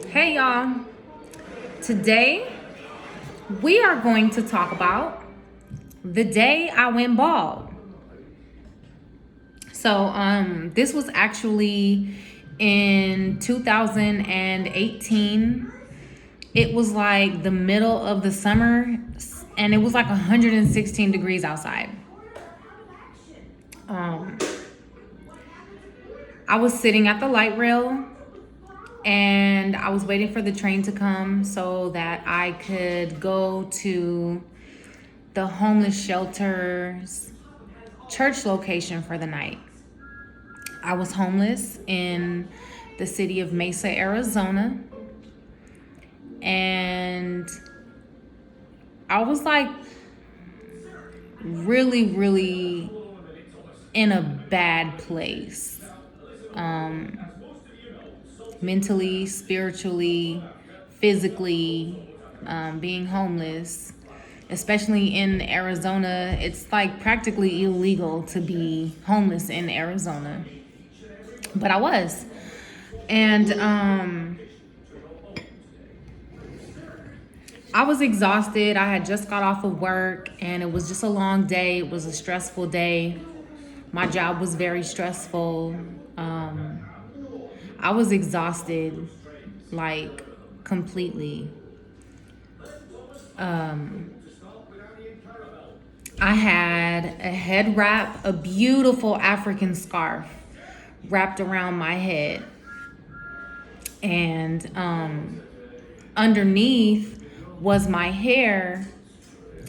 Hey y'all. Today we are going to talk about the day I went bald. This was actually in 2018. It was like the middle of the summer and it was like 116 degrees outside. Um I was sitting at the light rail and I was waiting for the train to come so that I could go to the homeless shelter's church location for the night. I was homeless in the city of Mesa, Arizona, and I was like really in a bad place. Mentally, spiritually, physically, being homeless, especially in Arizona. It's like practically illegal to be homeless in Arizona. But I was. And I was exhausted. I had just got off of work and it was just a long day. It was a stressful day. My job was very stressful. I was exhausted, like completely. I had a head wrap, a beautiful African scarf wrapped around my head. And underneath was my hair.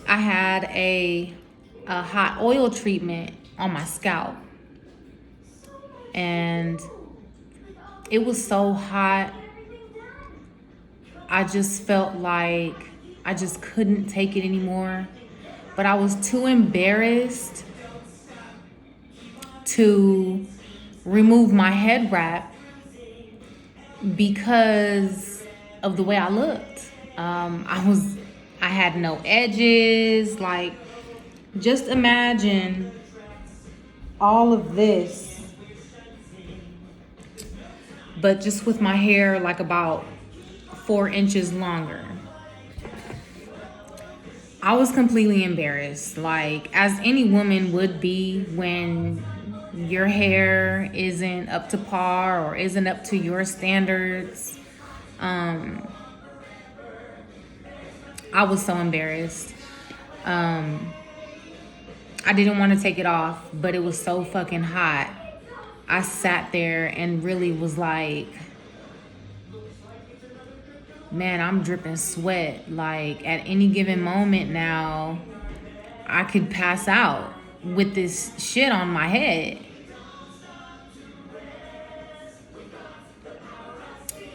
I had a hot oil treatment on my scalp. And it was so hot. I just felt like I just couldn't take it anymore. But I was too embarrassed to remove my head wrap because of the way I looked. I had no edges. Like, just imagine all of this, but just with my hair like about 4 inches longer. I was completely embarrassed, like as any woman would be when your hair isn't up to par or isn't up to your standards. I was so embarrassed. I didn't want to take it off, but it was so fucking hot. I sat there and really was like, man, I'm dripping sweat. Like at any given moment now, I could pass out with this shit on my head.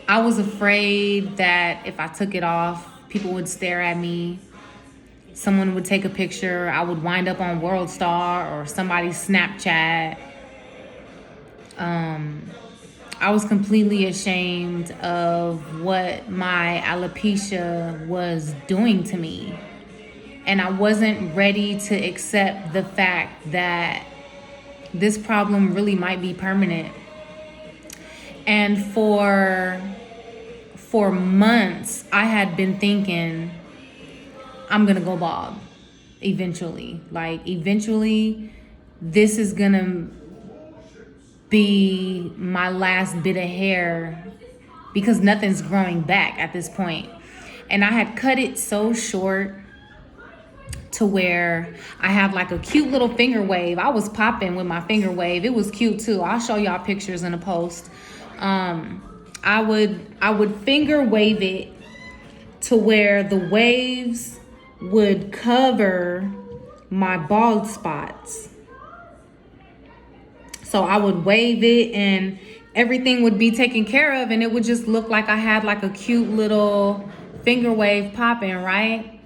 I was afraid that if I took it off, people would stare at me. Someone would take a picture. I would wind up on World Star or somebody's Snapchat. I was completely ashamed of what my alopecia was doing to me. And I wasn't ready to accept the fact that this problem really might be permanent. And for months, I had been thinking, I'm gonna go bald eventually. Like, eventually, this is gonna be my last bit of hair because nothing's growing back at this point. And I had cut it so short to where I have like a cute little finger wave. I was popping with my finger wave. It was cute too. I'll show y'all pictures in a post. I would finger wave it to where the waves would cover my bald spots. So I would wave it and everything would be taken care of and it would just look like I had like a cute little finger wave popping, right?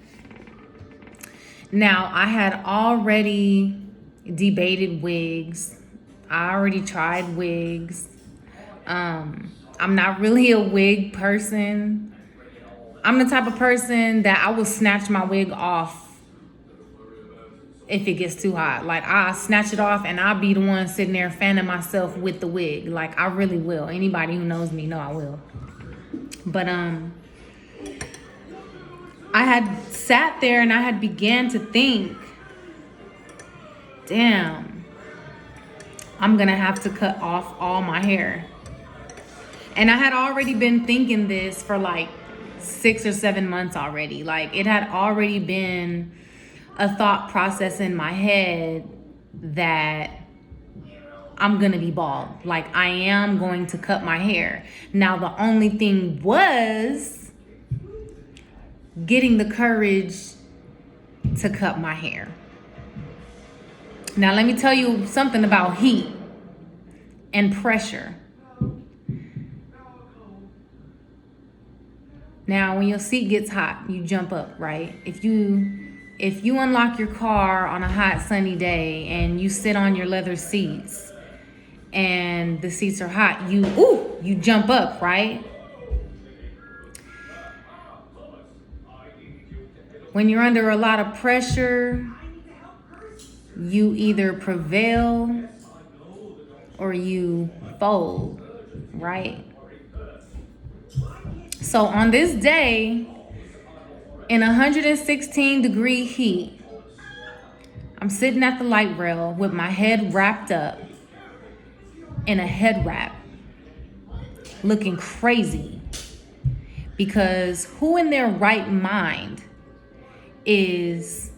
Now, I had already debated wigs. I already tried wigs. I'm not really a wig person. I'm the type of person that I will snatch my wig off if it gets too hot. Like, I snatch it off and I'll be the one sitting there fanning myself with the wig. Like, I really will. Anybody who knows me know I will. But I had sat there and I had began to think, damn, I'm gonna have to cut off all my hair. And I had already been thinking this for like 6 or 7 months already. Like, it had already been a thought process in my head that I'm gonna be bald. Like, I am going to cut my hair. Now, the only thing was getting the courage to cut my hair. Now, let me tell you something about heat and pressure. Now, when your seat gets hot, you jump up, right? If you unlock your car on a hot sunny day and you sit on your leather seats and the seats are hot, you jump up, right? When you're under a lot of pressure, you either prevail or you fold, right? So on this day, in 116-degree heat, I'm sitting at the light rail with my head wrapped up in a head wrap, looking crazy. Because who in their right mind is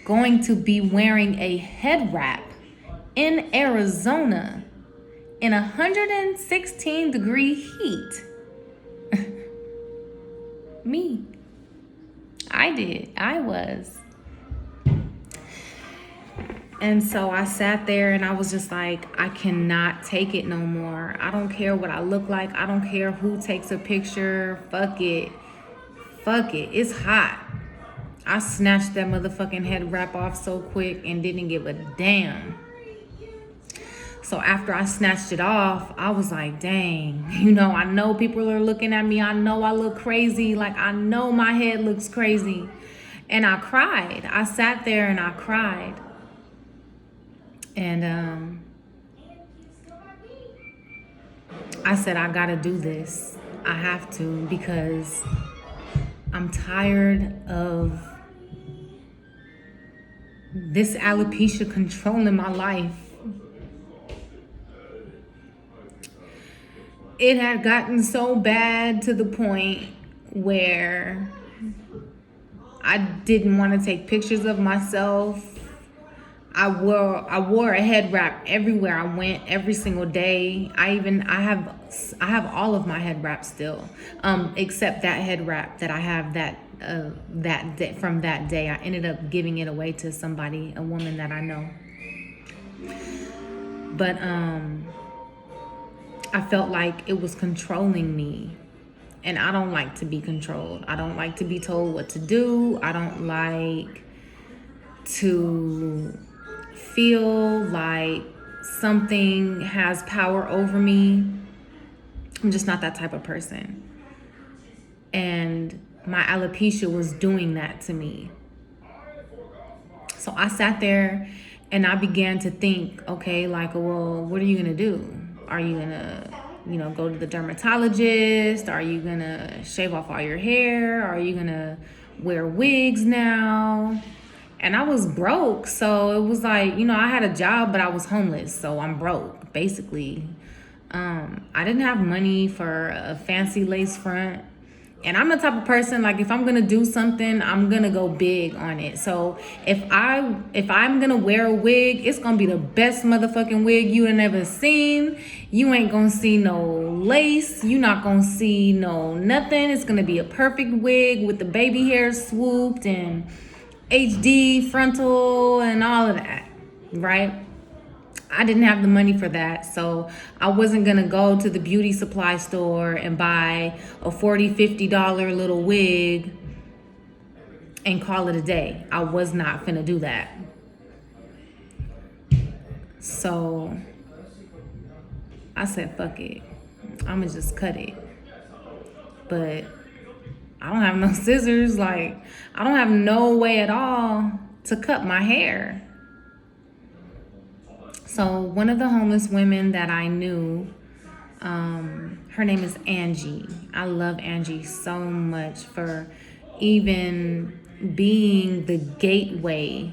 going to be wearing a head wrap in Arizona in 116-degree heat? Me. I was. And so I sat there and I was just like, I cannot take it no more. I don't care what I look like. I don't care who takes a picture. Fuck it. It's hot. I snatched that motherfucking head wrap off so quick and didn't give a damn. So after I snatched it off, I was like, dang, I know people are looking at me. I know I look crazy. Like, I know my head looks crazy. And I cried. I sat there and I cried. And I said, I gotta do this. I have to, because I'm tired of this alopecia controlling my life. It had gotten so bad to the point where I didn't want to take pictures of myself. I wore a head wrap everywhere I went, every single day. I have all of my head wraps still, except that head wrap that I have that day, from that day. I ended up giving it away to somebody, a woman that I know. But I felt like it was controlling me. And I don't like to be controlled. I don't like to be told what to do. I don't like to feel like something has power over me. I'm just not that type of person. And my alopecia was doing that to me. So I sat there and I began to think, okay, like, well, what are you gonna do? Are you gonna, go to the dermatologist? Are you gonna shave off all your hair? Are you gonna wear wigs now? And I was broke, so it was like, I had a job, but I was homeless, so I'm broke, basically. I didn't have money for a fancy lace front. And I'm the type of person, like, if I'm gonna do something, I'm gonna go big on it. So if I'm gonna wear a wig, it's gonna be the best motherfucking wig you have ever seen. You ain't gonna see no lace. You're not gonna see no nothing. It's gonna be a perfect wig with the baby hair swooped and HD frontal and all of that, right? I didn't have the money for that, so I wasn't gonna go to the beauty supply store and buy a $40, $50 little wig and call it a day. I was not gonna do that. So I said, fuck it. I'ma just cut it. But I don't have no scissors. Like, I don't have no way at all to cut my hair. So one of the homeless women that I knew, Her name is Angie. I love Angie so much for even being the gateway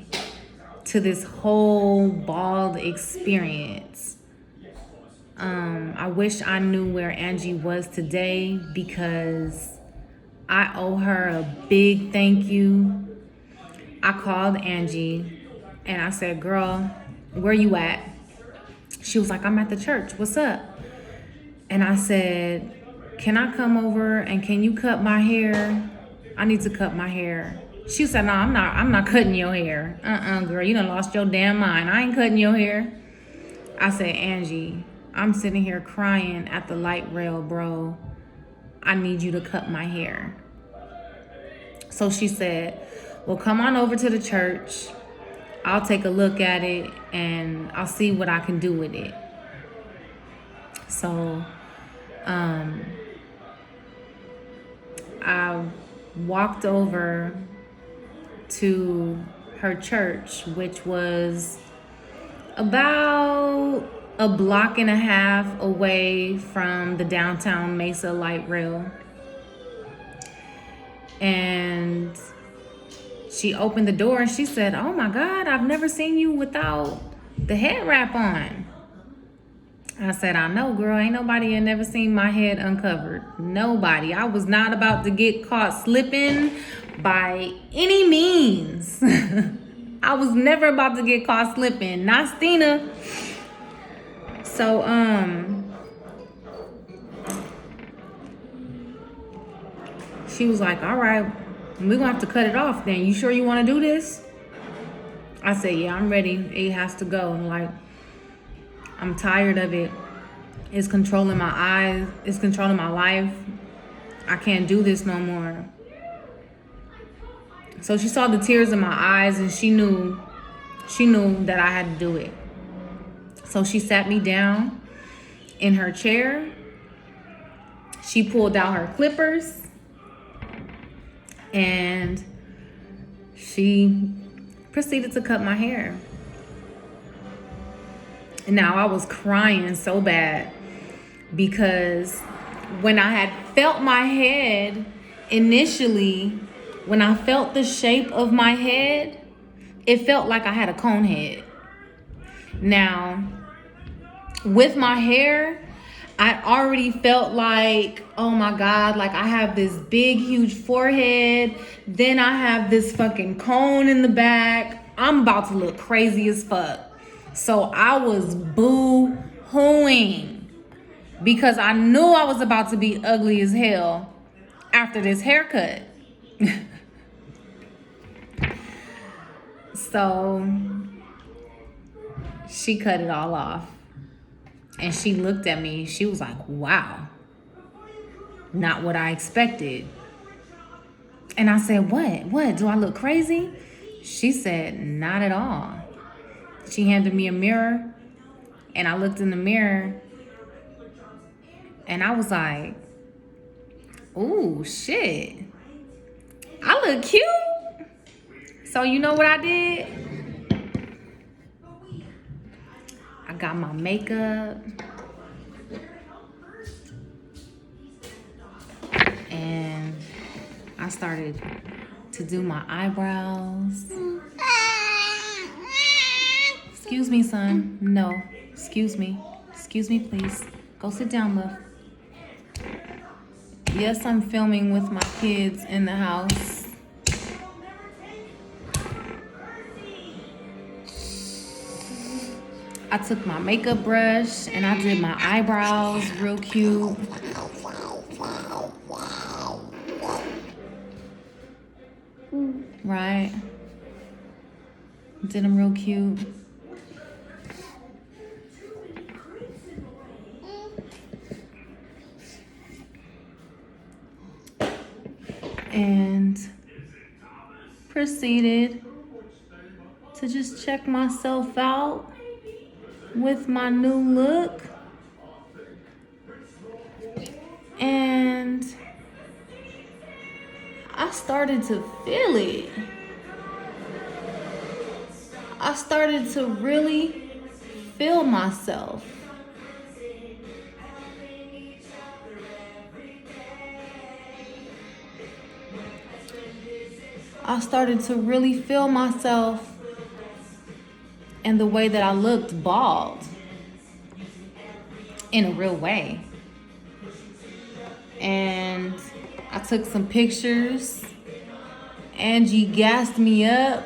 to this whole bald experience. I wish I knew where Angie was today, because I owe her a big thank you. I called Angie and I said, girl, where you at? She was like, I'm at the church. What's up? And I said, can I come over and can you cut my hair? I need to cut my hair. She said, no, I'm not cutting your hair. Girl, you done lost your damn mind. I ain't cutting your hair. I said, Angie, I'm sitting here crying at the light rail, bro. I need you to cut my hair. So she said, well, come on over to the church. I'll take a look at it and I'll see what I can do with it. So I walked over to her church, which was about a block and a half away from the downtown Mesa light rail. And she opened the door and she said, oh my God, I've never seen you without the head wrap on. I said, I know, girl. Ain't nobody had never seen my head uncovered. Nobody. I was not about to get caught slipping by any means. I was never about to get caught slipping. Not Stina. So, she was like, all right, we're gonna have to cut it off then. You sure you wanna do this? I said, yeah, I'm ready. It has to go. And like, I'm tired of it. It's controlling my eyes. It's controlling my life. I can't do this no more. So she saw the tears in my eyes and she knew that I had to do it. So she sat me down in her chair. She pulled out her clippers and she proceeded to cut my hair. Now I was crying so bad because when I had felt my head initially, when I felt the shape of my head, it felt like I had a cone head. Now, with my hair, I already felt like, oh my God, like I have this big, huge forehead. Then I have this fucking cone in the back. I'm about to look crazy as fuck. So I was boo-hooing because I knew I was about to be ugly as hell after this haircut. So she cut it all off. And she looked at me. She was like, wow, not what I expected. And I said, what? Do I look crazy? She said, not at all. She handed me a mirror and I looked in the mirror and I was like, ooh, shit. I look cute. So you know what I did? I got my makeup and I started to do my eyebrows. Excuse me, son. No. Excuse me. Excuse me, please. Go sit down, love. Yes, I'm filming with my kids in the house. I took my makeup brush and I did my eyebrows real cute. Right? Did them real cute. And proceeded to just check myself out with my new look. And I started to feel it. I started to really feel myself. I started to really feel myself and the way that I looked bald in a real way. And I took some pictures. Angie gassed me up.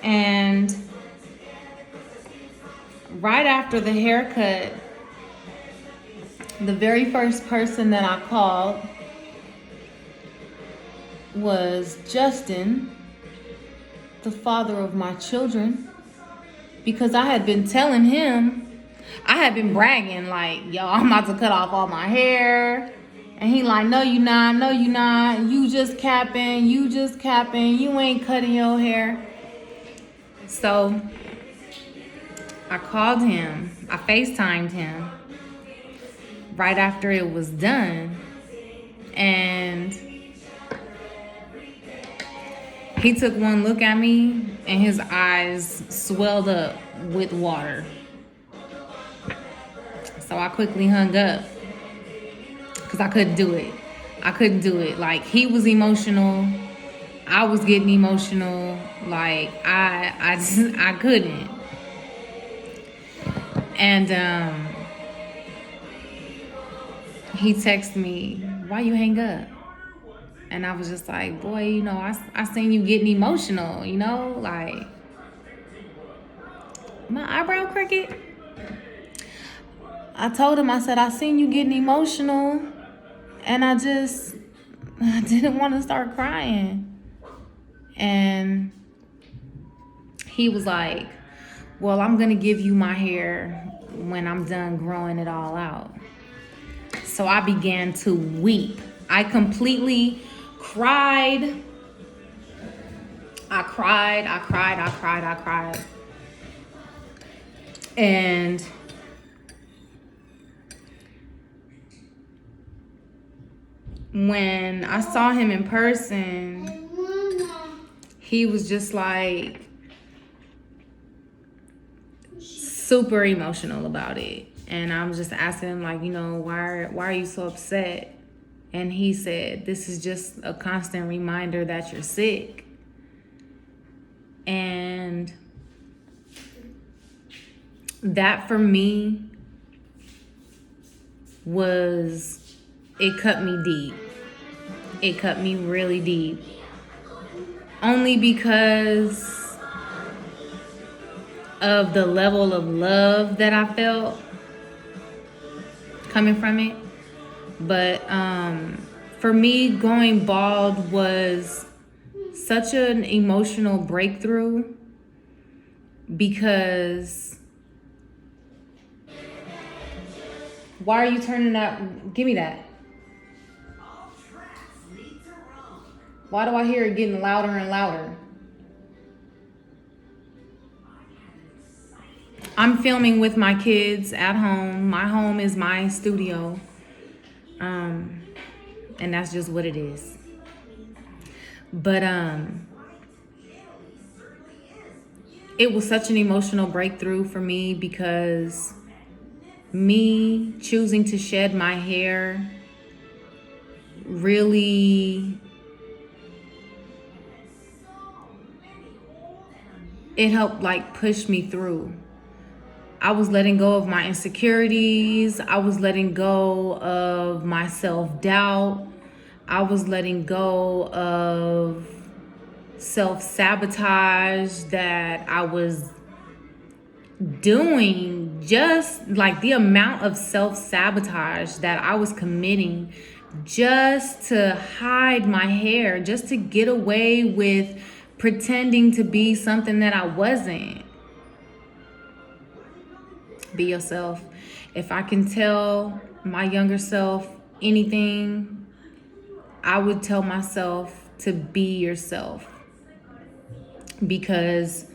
And right after the haircut, the very first person that I called was Justin, the father of my children, because I had been telling him, I had been bragging like, yo, I'm about to cut off all my hair. And he like, no, you not, no, you not. You just capping, you ain't cutting your hair. So I called him, I FaceTimed him right after it was done. And he took one look at me and his eyes swelled up with water. So I quickly hung up because I couldn't do it. Like, he was emotional. I was getting emotional. Like, I couldn't. And he texted me, why you hang up? And I was just like, boy, you know, I seen you getting emotional, you know, like, my eyebrow crooked. I told him, I said, I seen you getting emotional, and I didn't want to start crying. And he was like, well, I'm going to give you my hair when I'm done growing it all out. So I began to weep. I completely cried. I cried. And when I saw him in person, he was just like super emotional about it. And I was just asking him, like, you know, why are you so upset? And he said, this is just a constant reminder that you're sick. And that for me it cut me deep. It cut me really deep. Only because of the level of love that I felt coming from it. But for me, going bald was such an emotional breakthrough because why are you turning that? Give me that. Why do I hear it getting louder and louder? I'm filming with my kids at home. My home is my studio. And that's just what it is. But it was such an emotional breakthrough for me because me choosing to shed my hair really, it helped like push me through. I was letting go of my insecurities. I was letting go of my self-doubt. I was letting go of self-sabotage that I was doing. Just like the amount of self-sabotage that I was committing just to hide my hair, just to get away with pretending to be something that I wasn't. Be yourself. If I can tell my younger self anything, I would tell myself to be yourself. Because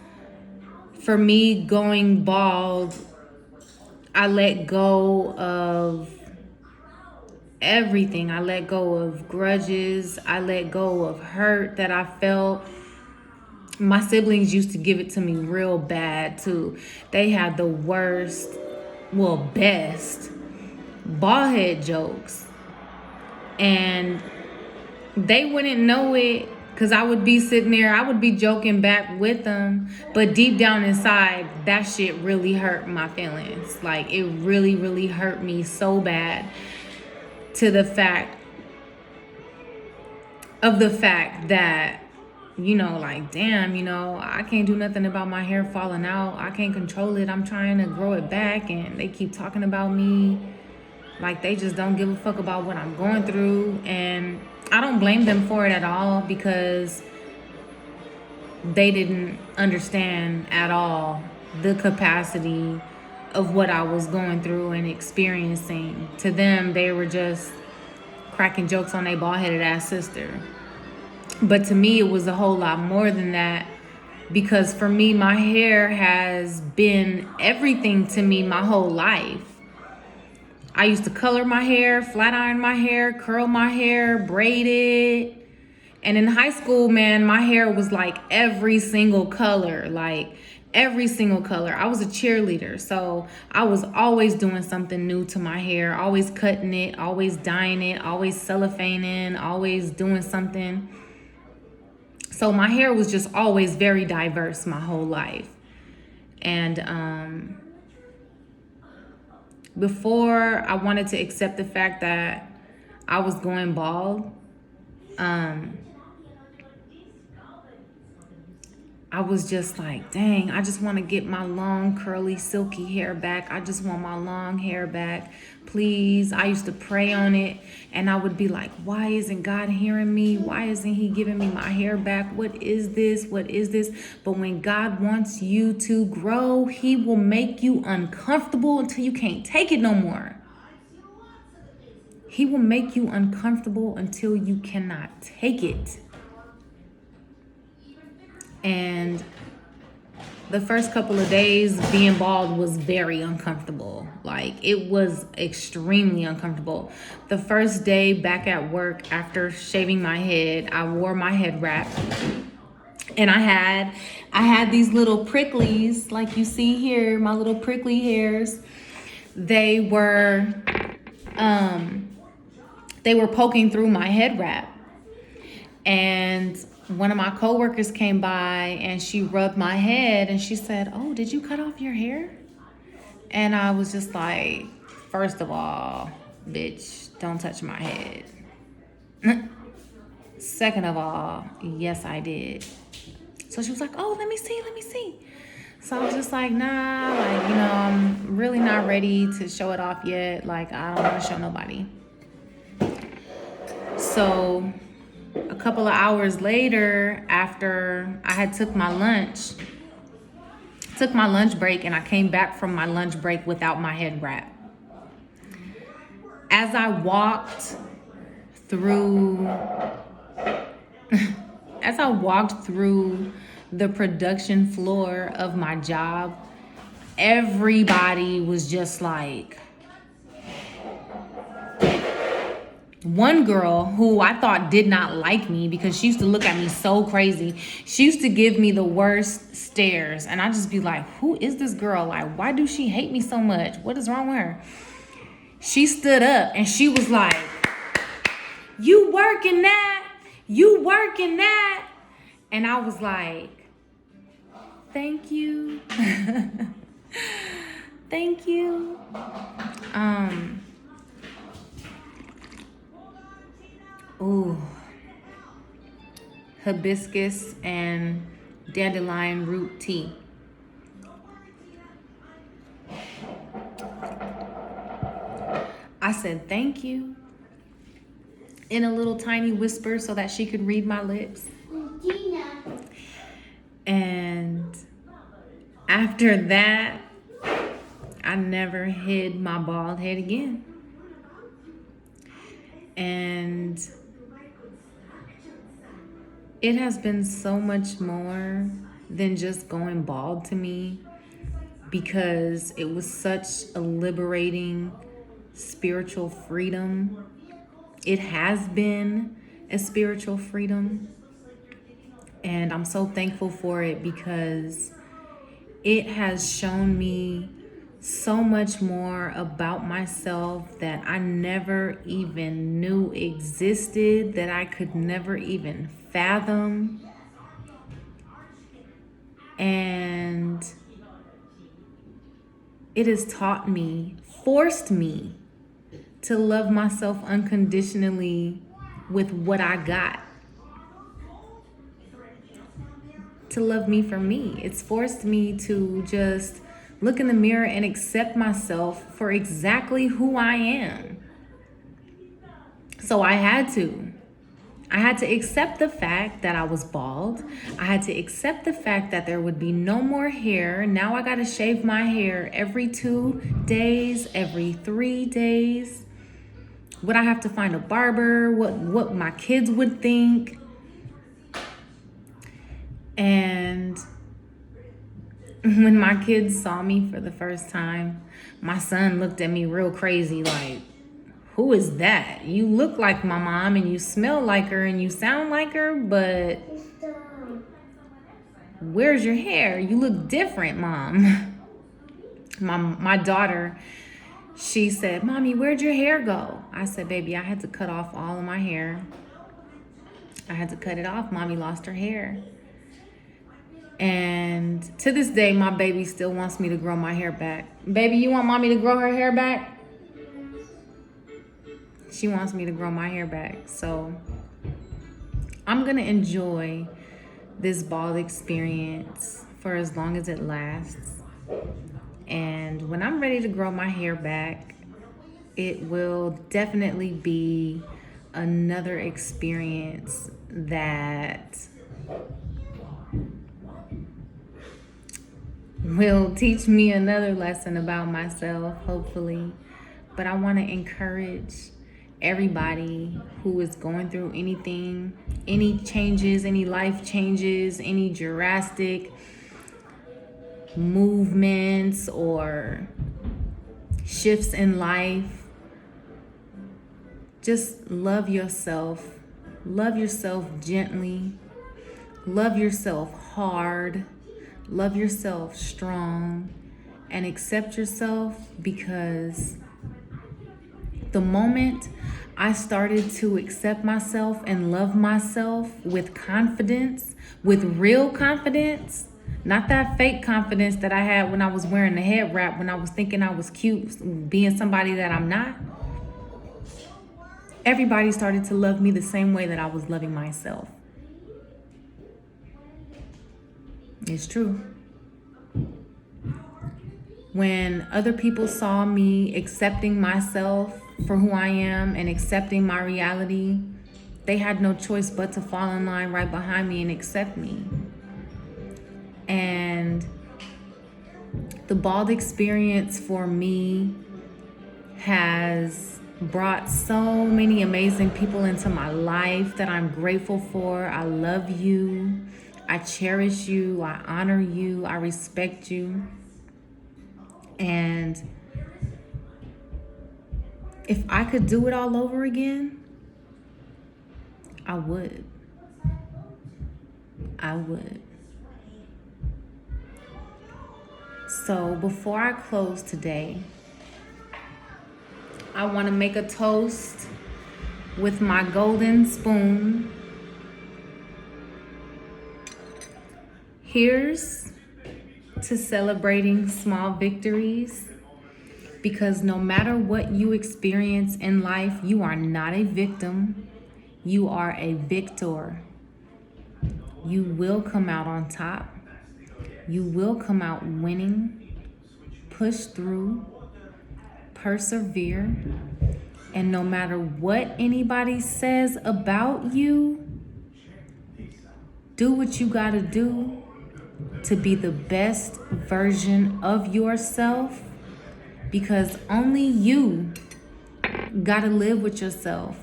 for me, going bald, I let go of everything. I let go of grudges. I let go of hurt that I felt. My siblings used to give it to me real bad too. They had the worst, best bald head jokes. And they wouldn't know it because I would be sitting there, I would be joking back with them. But deep down inside, that shit really hurt my feelings. Like, it really, really hurt me so bad, to the fact that, like, damn, I can't do nothing about my hair falling out. I can't control it. I'm trying to grow it back, and they keep talking about me. Like, they just don't give a fuck about what I'm going through. And I don't blame them for it at all, because they didn't understand at all the capacity of what I was going through and experiencing. To them, they were just cracking jokes on their bald-headed ass sister. But to me, it was a whole lot more than that, because for me, my hair has been everything to me my whole life. I used to color my hair, flat iron my hair, curl my hair, braid it. And in high school, man, my hair was like every single color, like every single color. I was a cheerleader, so I was always doing something new to my hair, always cutting it, always dyeing it, always cellophaning, always doing something. So my hair was just always very diverse my whole life. And before I wanted to accept the fact that I was going bald, I was just like, dang, I just want to get my long, curly, silky hair back. I just want my long hair back. Please. I used to pray on it, and I would be like, why isn't God hearing me? Why isn't he giving me my hair back? What is this? What is this? But when God wants you to grow, he will make you uncomfortable until you can't take it no more. He will make you uncomfortable until you cannot take it. And the first couple of days being bald was very uncomfortable. Like, it was extremely uncomfortable. The first day back at work after shaving my head, I wore my head wrap. And I had these little pricklies, like you see here, my little prickly hairs. They were poking through my head wrap. And one of my coworkers came by and she rubbed my head and she said, "Oh, did you cut off your hair?" And I was just like, first of all, bitch, don't touch my head. Second of all, yes, I did. So she was like, "Oh, let me see. So I was just like, nah, like, I'm really not ready to show it off yet. Like, I don't want to show nobody. So a couple of hours later, after I had took my lunch break, and I came back from my lunch break without my head wrap. As I walked through the production floor of my job, everybody was just like, one girl who I thought did not like me because she used to look at me so crazy. She used to give me the worst stares. And I just be like, who is this girl? Like, why do she hate me so much? What is wrong with her? She stood up and she was like, you working that? And I was like, thank you. Thank you. Ooh, hibiscus and dandelion root tea. I said thank you in a little tiny whisper so that she could read my lips. And after that, I never hid my bald head again. And it has been so much more than just going bald to me, because it was such a liberating spiritual freedom. It has been a spiritual freedom. And I'm so thankful for it, because it has shown me so much more about myself that I never even knew existed, that I could never even fathom. And it has taught me, forced me to love myself unconditionally with what I got. To love me for me. It's forced me to just look in the mirror and accept myself for exactly who I am. So I had to accept the fact that I was bald. I had to accept the fact that there would be no more hair. Now I gotta shave my hair every 2 days, every 3 days. Would I have to find a barber? What my kids would think? And when my kids saw me for the first time, my son looked at me real crazy like, who is that? You look like my mom and you smell like her and you sound like her, but where's your hair? You look different, Mom. My daughter, she said, Mommy, where'd your hair go? I said, baby, I had to cut off all of my hair. I had to cut it off. Mommy lost her hair. And to this day, my baby still wants me to grow my hair back. Baby, you want Mommy to grow her hair back? She wants me to grow my hair back. So I'm going to enjoy this bald experience for as long as it lasts. And when I'm ready to grow my hair back, it will definitely be another experience that will teach me another lesson about myself, hopefully. But I want to encourage everybody who is going through anything, any changes, any life changes, any drastic movements or shifts in life. Just love yourself. Love yourself gently. Love yourself hard. Love yourself strong. And accept yourself, because the moment I started to accept myself and love myself with confidence, with real confidence, not that fake confidence that I had when I was wearing the head wrap, when I was thinking I was cute, being somebody that I'm not. Everybody started to love me the same way that I was loving myself. It's true. When other people saw me accepting myself for who I am and accepting my reality, they had no choice but to fall in line right behind me and accept me. And the bald experience for me has brought so many amazing people into my life that I'm grateful for. I love you. I cherish you. I honor you. I respect you. And if I could do it all over again, I would. I would. So before I close today, I want to make a toast with my golden spoon. Here's to celebrating small victories, because no matter what you experience in life, you are not a victim. You are a victor. You will come out on top. You will come out winning. Push through. Persevere. And no matter what anybody says about you, do what you gotta do to be the best version of yourself, because only you gotta live with yourself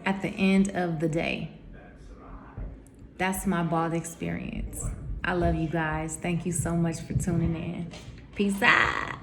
at the end of the day. That's my bald experience. I love you guys. Thank you so much for tuning in. Peace out.